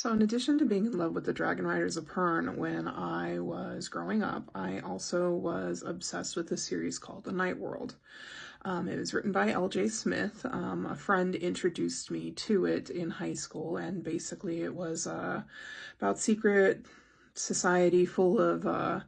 So in addition to being in love with the Dragon Riders of Pern when I was growing up, I also was obsessed with a series called The Nightworld. It was written by L.J. Smith. A friend introduced me to it in high school, and basically it was about secret society full of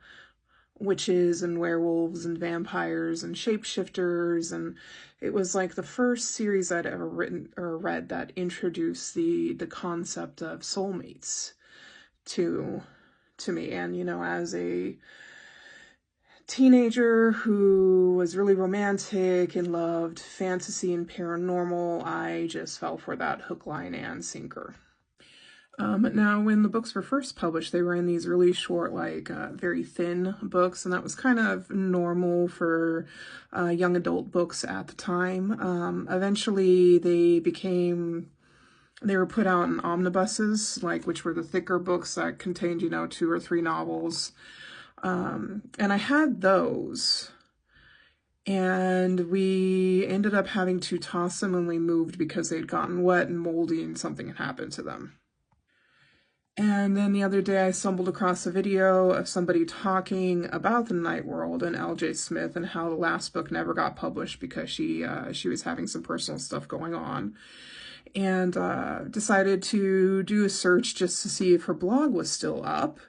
witches and werewolves and vampires and shapeshifters, and it was like the first series I'd ever written or read that introduced the concept of soulmates to me. And you know, as a teenager who was really romantic and loved fantasy and paranormal, I just fell for that hook, line, and sinker. Now, when the books were first published, they were in these really short, like, very thin books, and that was kind of normal for young adult books at the time. Eventually, they were put out in omnibuses, like, which were the thicker books that contained, you know, 2 or 3 novels. And I had those, and we ended up having to toss them when we moved because they'd gotten wet and moldy and something had happened to them. And then the other day I stumbled across a video of somebody talking about the Nightworld and L.J. Smith and how the last book never got published because she was having some personal stuff going on, and decided to do a search just to see if her blog was still up.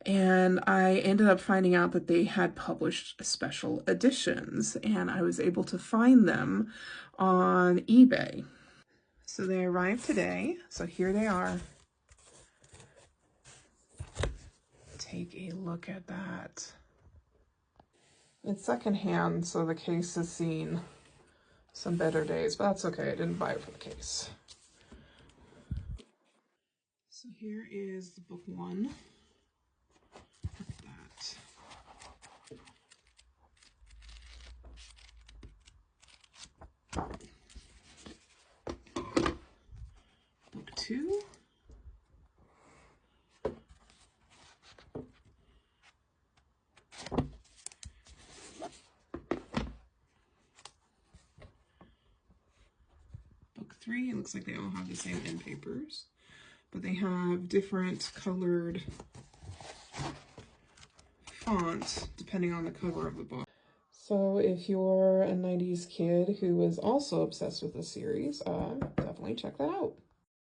And I ended up finding out that they had published special editions, and I was able to find them on eBay. So they arrived today, so here they are. Take a look at that. It's secondhand, so the case has seen some better days, but that's okay. I didn't buy it for the case. So here is the book 1. Look at that. Book 2. Book 3, it looks like they all have the same end papers, but they have different colored font depending on the cover of the book. So if you're a 90s kid who was also obsessed with the series, definitely check that out.